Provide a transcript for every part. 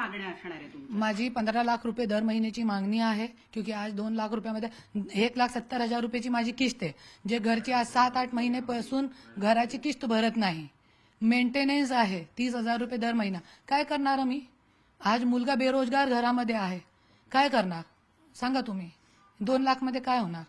मागण्या असणार आहे तुमच्या? माझी 15 लाख रुपये दर महिन्याची मागणी आहे, क्योंकि आज 2 लाख रुपयामध्ये 1,70,000 रुपयाची माझी किस्त आहे, जे घरची आज 7-8 महिन्यापासून घराची किस्त भरत नाही. मेंटेनन्स आहे 30,000 रुपये दर महिना. काय करणार मी? आज मुलगा बेरोजगार घरामध्ये आहे, काय करणार सांगा तुम्ही? 2 लाख मध्ये काय होणार?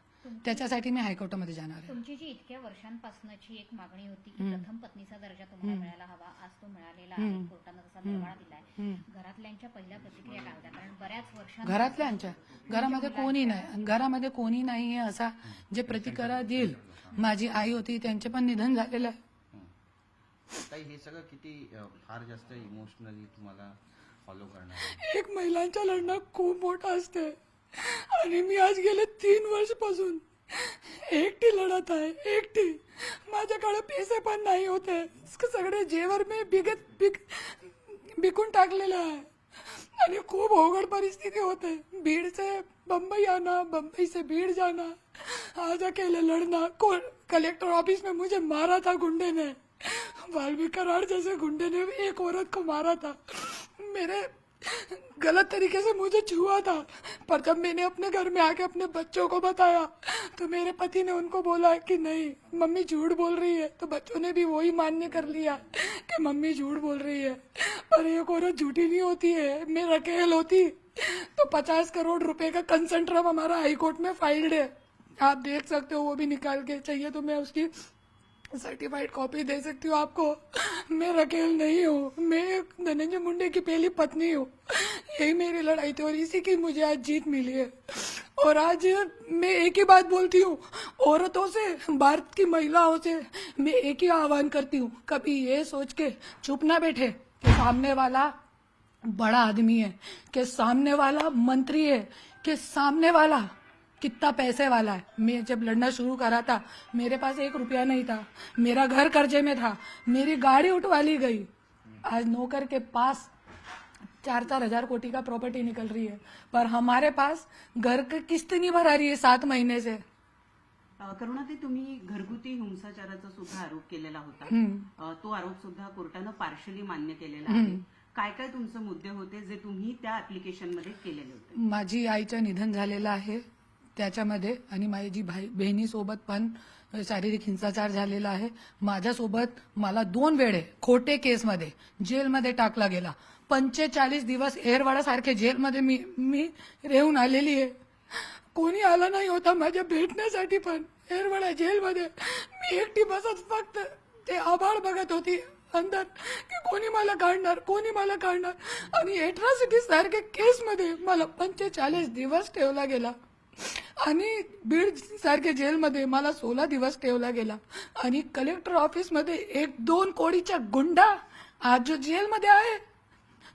त्याच्यासाठी मी हायकोर्टामध्ये जाणार आहे. तुमची जी इतक्या वर्षांपासूनची एक मागणी होती की प्रथम पत्नीचा दर्जा तुम्हाला मिळायला हवा, आज तो मिळालेला आहे. कोर्टानं तसा निर्वाळा दिलाय. घरातल्यांच्या पहिल्या प्रतिक्रिया काय होत्या? कारण बऱ्याच वर्षां घरातल्यांच्या घरामध्ये कोणी नाही, घरामध्ये कोणी नाही आहे असा जे प्रतिक्रिया देईल. माझी आई होती, त्यांचे पण निधन झालेलं आहे. ताई, हे सगळं किती फार जास्त इमोशनली तुम्हाला फॉलो करणार? एक महिलांचं लढणं खूप मोठं असते आणि मी आज गेले 3 वर्षापासून एकटी लढत आहे, एकटी. माझ्याकडे पैसे पण नाही होते, सगळे जेवर मी बिकून टाकलेलं आहे आणि खूप अवघड परिस्थिती होते. भीड़ से बम्बई आना, बम्बई से भीड़ जाना, आज अकेले लड़ना. कलेक्टर ऑफिस में मुझे मारा था गुंडे ने, वाल्मीकि कराड़ जैसे गुंडे ने एक औरत को मारा था. मेरे गलत तरीके से मुझे छुआ था, पर जब मैंने अपने घर में आके अपने बच्चों को बताया तो मेरे पति ने उनको बोला कि नहीं मम्मी झूठ बोल रही है. तो बच्चों ने भी वही मान्य कर लिया कि मम्मी झूठ बोल रही है. पर एक औरत झूठी नहीं होती है. मैं रकेल होती तो 50 करोड़ रुपए का कंसेंट्रम हमारा हाईकोर्ट में फाइल्ड है, आप देख सकते हो. वो भी निकाल के चाहिए तो मैं उसकी सर्टिफाइड कॉपी दे सकती हूँ आपको. मैं रकेल नहीं हूँ, मैं धनंजय मुंडे की पहली पत्नी हूँ. यही मेरी लड़ाई थी और इसी की मुझे आज जीत मिली है. और आज मैं एक ही बात बोलती हूँ औरतों से, भारत की महिलाओं से मैं एक ही आह्वान करती हूँ, कभी ये सोच के चुप ना बैठे कि सामने वाला बड़ा आदमी है, कि सामने वाला मंत्री है, कि सामने वाला कितना पैसे वाला है. मैं जब लड़ना शुरू करा था मेरे पास 1 रुपया नहीं था, मेरा घर कर्जे में था, मेरी गाड़ी उठवा ली गई. आज नौकर के पास 4-4 हजार कोटी का प्रॉपर्टी निकल रही है, पर हमारे पास घर की किस्त नहीं भरा रही है 7 महीने से. करुणाताई, तुम्ही घरगुती हिंसाचाराचा सुद्धा आरोप केलेला होता. तो आरोप सुद्धा कोर्टानं पार्शली मान्य केलेला आहे. काय काय तुमचे मुद्दे होते जे तुम्ही त्या ऍप्लिकेशन मध्ये केलेले होते? माझी आईचं निधन झालेलं आहे त्याच्यामध्ये, आणि माझी बहिणीसोबत पण शारीरिक हिंसाचार झालेला आहे. माझ्यासोबत मला 2 वेळे खोटे केसमध्ये जेलमध्ये टाकला गेला. 45 दिवस एरवाडा सारखे जेलमध्ये मी रेहून आलेली आहे. कोणी आला नाही होता माझ्या भेटण्यासाठी, पण एरवाडा जेलमध्ये मी एकटी बसत फक्त ते आभाळ बघत होती अंदर की कोणी मला काढणार, कोणी मला काढणार. आणि एट्रॉसिटी सारख्या केसमध्ये मला 45 दिवस ठेवला गेला आणि बीड सारख्या जेलमध्ये मला 16 दिवस ठेवला गेला. आणि कलेक्टर ऑफिसमध्ये 1-2 कोडीचा गुंडा आज जो जेलमध्ये आहे,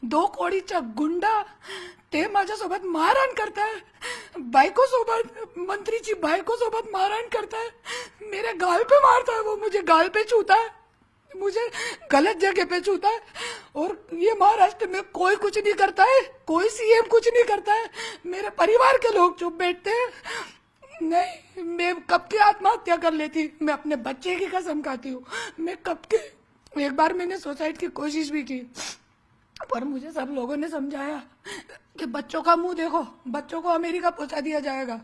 2 कोडीचा गुंडा, ते माझ्यासोबत मारहाण करताय. बायकोसोबत, मंत्रीची बायकोसोबत मारहाण करताय. मेरे गाल पे मारता है वो, मुझे गाल पे छूता है, मुझे गलत जगह पे छूता है. और ये महाराष्ट्र में कोई कुछ नहीं करता है, कोई सीएम कुछ नहीं करता है. मेरे परिवार के लोग चुप बैठते हैं. नहीं, मैं कब की आत्महत्या कर लेती, मैं अपने बच्चे की कसम खाती हूँ. मैं कब के, एक बार मैंने सुसाइड की कोशिश भी की, पर मुझे सब लोगों ने समझाया कि बच्चों का मुंह देखो, बच्चों को अमेरिका पहुंचा दिया जाएगा,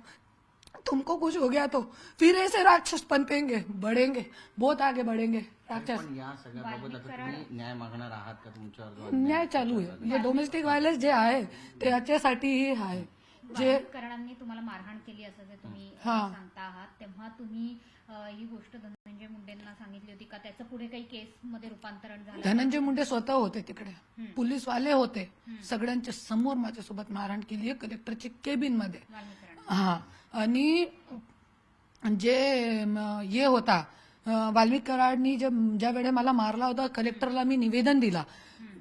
तुमको कुछ हो गया तो फिर ऐसे राक्षस पनपेंगे, बढ़ेंगे, बहुत आगे बढ़ेंगे राक्षस. पण या सगळ्याबाबत आता तुम्ही न्याय मागणार आहात का? तुमच्यावर जो न्याय चालू आहे. जे डोमेस्टिक व्हायलन्स जे आहे ते याच्यासाठीही आहे. जे करणांनी तुम्हाला मारहाण केली असं जे तुम्ही सांगता आहात, तेव्हा तुम्ही ही गोष्ट धनंजय मुंडेंना सांगितली होती का? त्याचं पुढे काही केस मध्ये रूपांतरण झालं? धनंजय मुंडे स्वतः होते तिकडे, पोलीसवाले होते, सगळ्यांच्या समोर माझ्यासोबत मारहाण केली आहे कलेक्टरच्या केबिन मध्ये. हा, आणि जे हे होता वाल्मिक कराडनी ज्या वेळे मला मारला होता, कलेक्टरला मी निवेदन दिला,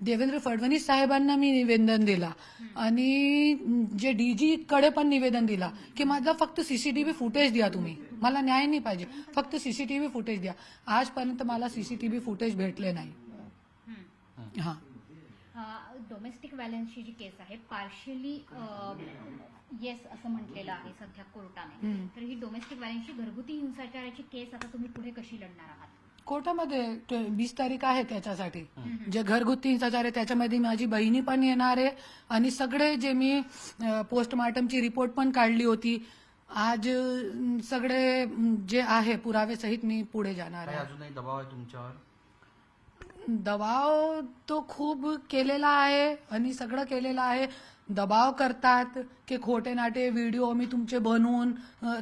देवेंद्र फडणवीस साहेबांना मी निवेदन दिला, आणि जे डीजी कडे पण निवेदन दिला की माझा फक्त सीसीटीव्ही फुटेज द्या, तुम्ही मला न्याय नाही पाहिजे, फक्त सीसीटीव्ही फुटेज द्या. आजपर्यंत मला सीसीटीव्ही फुटेज भेटले नाही. हा, डोमेस्टिक व्हायलन्सची जी केस आहे पार्शियली येस असं म्हटलेलं आहे सध्या कोर्टाने. तर ही डोमेस्टिक व्हायलन्सची घरगुती हिंसाचाराची केस आता तुम्ही पुढे कशी लढणार आहात? कोर्टामध्ये 20 तारीख आहे त्याच्यासाठी. जे घरगुती हिंसाचार आहे त्याच्यामध्ये माझी बहिणी पण येणार आहे आणि सगळे जे मी पोस्टमार्टमची रिपोर्ट पण काढली होती. आज सगळे जे आहे पुरावे सहित मी पुढे जाणार काही आहे. अजूनही दबाव आहे तुमच्यावर? दबाव तो खूप केलेला आहे आणि सगळं केलेलं आहे. दबाव करतात की खोटे नाटे व्हिडिओ मी तुमचे बनवून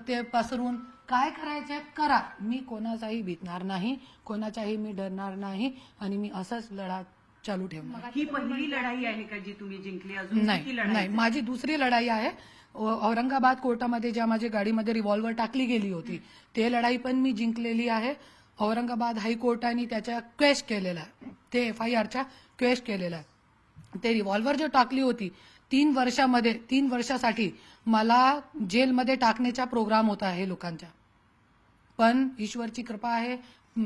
ते पसरून काय करायचे करा. मी कोणाचाही भीतणार नाही, कोणाचाही मी डरणार नाही आणि मी असंच लढा चालू ठेवणार. ही पहिली लढाई आहे का जी तुम्ही जिंकली? अजून नाही किती नाही, लढाई? माझी दुसरी लढाई आहे. औरंगाबाद कोर्टामध्ये ज्या माझ्या गाडीमध्ये रिव्हॉल्वर टाकली गेली होती ते लढाई पण मी जिंकलेली आहे. औरंगाबाद हायकोर्टाने त्याच्या क्वेश केलेला आहे, ते FIRच्या क्वेश केलेला आहे. ते रिव्हॉल्वर जो टाकली होती 3 वर्षासाठी मला जेलमध्ये टाकण्याचा प्रोग्राम होता हे लोकांचा. पण ईश्वरची कृपा आहे,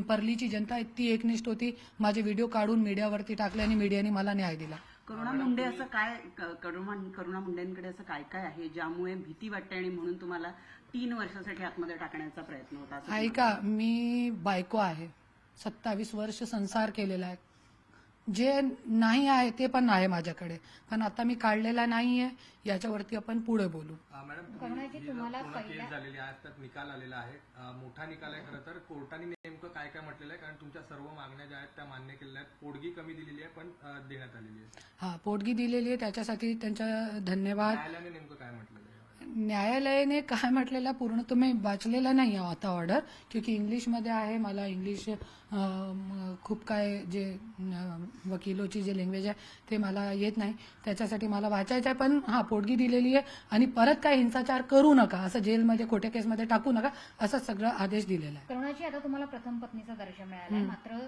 परलीची जनता इतकी एकनिष्ठ होती, माझे व्हिडिओ काढून मीडियावरती टाकले आणि मीडियाने मला न्याय दिला. करुणा मुंडे असं काय, करुणा मुंडेंकडे असं काय काय आहे ज्यामुळे भीती वाटते आणि म्हणून तुम्हाला 3 वर्षासाठी आतमध्ये टाकण्याचा प्रयत्न होता? असं ऐका, मी बायको आहे, 27 वर्ष संसार केलेला आहे. जे नाही आहे ते पण आहे माझ्याकडे, पण आता मी काढलेला नाहीये. याच्यावरती आपण पुढे बोलू. मॅडम, करुणाजी, तुम्हाला पूर्ण पहिल्या- केस झालेली आहे, त्यात निकाल आलेला आहे. मोठा निकाल आहे खरं तर. कोर्टाने नेमकं काय काय म्हटलेलं आहे? कारण तुमच्या सर्व मागण्या ज्या आहेत त्या मान्य केलेल्या आहेत. पोटगी कमी दिलेली आहे पण देण्यात आलेली आहे. हा, पोटगी दिलेली आहे, त्याच्यासाठी त्यांचा धन्यवाद. न्यायालयाने नेमकं काय म्हटलेलं आहे? न्यायालयाने काय म्हटलेलं पूर्ण तुम्ही वाचलेलं नाही आता ऑर्डर, क्योंकि इंग्लिशमध्ये आहे. मला इंग्लिश खूप काय जे वकिलोची जे लँग्वेज आहे ते मला येत नाही, त्याच्यासाठी मला वाचायचं आहे. पण हा, पोटगी दिलेली आहे आणि परत काय हिंसाचार करू नका, असं जेलमध्ये खोट्या केसमध्ये टाकू नका, असा सगळा आदेश दिलेला आहे. करुणाजी, आता तुम्हाला प्रथम पत्नीचा दर्जा मिळालाय, मात्र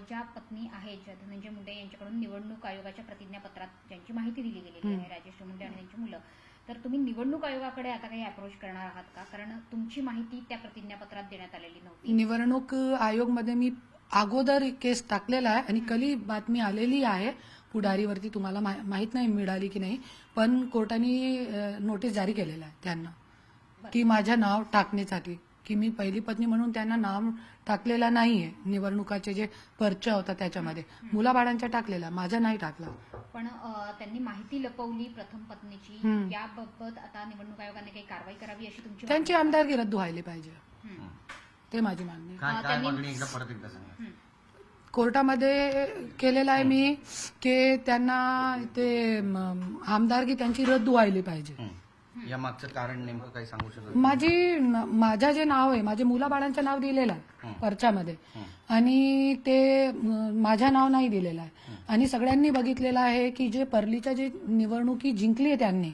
ज्या पत्नी आहेत, ज्या धनंजय मुंडे यांच्याकडून निवडणूक आयोगाच्या प्रतिज्ञापत्रात ज्यांची माहिती दिली गेलेली आहे, राजेश मुंडे आणि त्यांची मुलं, तर तुम्ही निवडणूक आयोगाकडे आता काही अप्रोच करणार आहात का? कारण तुमची माहिती त्या प्रतिज्ञापत्रात देण्यात आलेली नव्हती. निवडणूक आयोगमध्ये मी अगोदर केस टाकलेला आहे आणि कली बातमी आलेली आहे पुढारीवरती, तुम्हाला माहित नाही मिळाली की नाही, पण कोर्टाने नोटीस जारी केलेला आहे त्यांना की माझं नाव टाकण्यासाठी, की मी पहिली पत्नी म्हणून त्यांना नाव टाकलेला नाहीये. निवडणुकाचे जे पर्चा होता त्याच्यामध्ये मुलाबाळांचा टाकलेला, माझा नाही टाकला. पण त्यांनी माहिती लपवली प्रथम पत्नीची, याबाबत आता निवडणूक आयोगाने काही कारवाई करावी अशी तुमची त्यांची आमदारकी रद्द व्हायला पाहिजे, ते माझी मागणी आहे. काय काय मागणी एकदा परत एकदा सांगा. कोर्टामध्ये केलेलं आहे मी की त्यांना ते आमदारकी त्यांची रद्द व्हायला पाहिजे. या मागचं कारण नेमकं काही सांगू शकत? माझं जे नाव आहे, माझे मुलाबाळांचं नाव दिलेलं आहे पर्चामध्ये आणि ते माझं नाव नाही दिलेलं आहे. आणि सगळ्यांनी बघितलेलं आहे की जे परलीच्या जे निवडणुकी जिंकली आहे त्यांनी,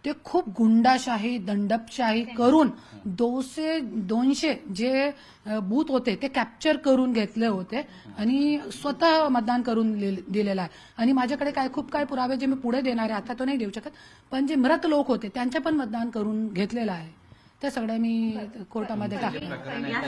ते खूप गुंडाशाही, दंडपशाही करून 200 जे बूथ होते ते कॅप्चर करून घेतले होते आणि स्वतः मतदान करून दिलेलं आहे. आणि माझ्याकडे खूप काय पुरावे जे मी पुढे देणार आहे, आता तो नाही देऊ शकत, पण जे मृत लोक होते त्यांचे पण मतदान करून घेतलेलं आहे. ते सगळं मी कोर्टामध्ये टाकलं.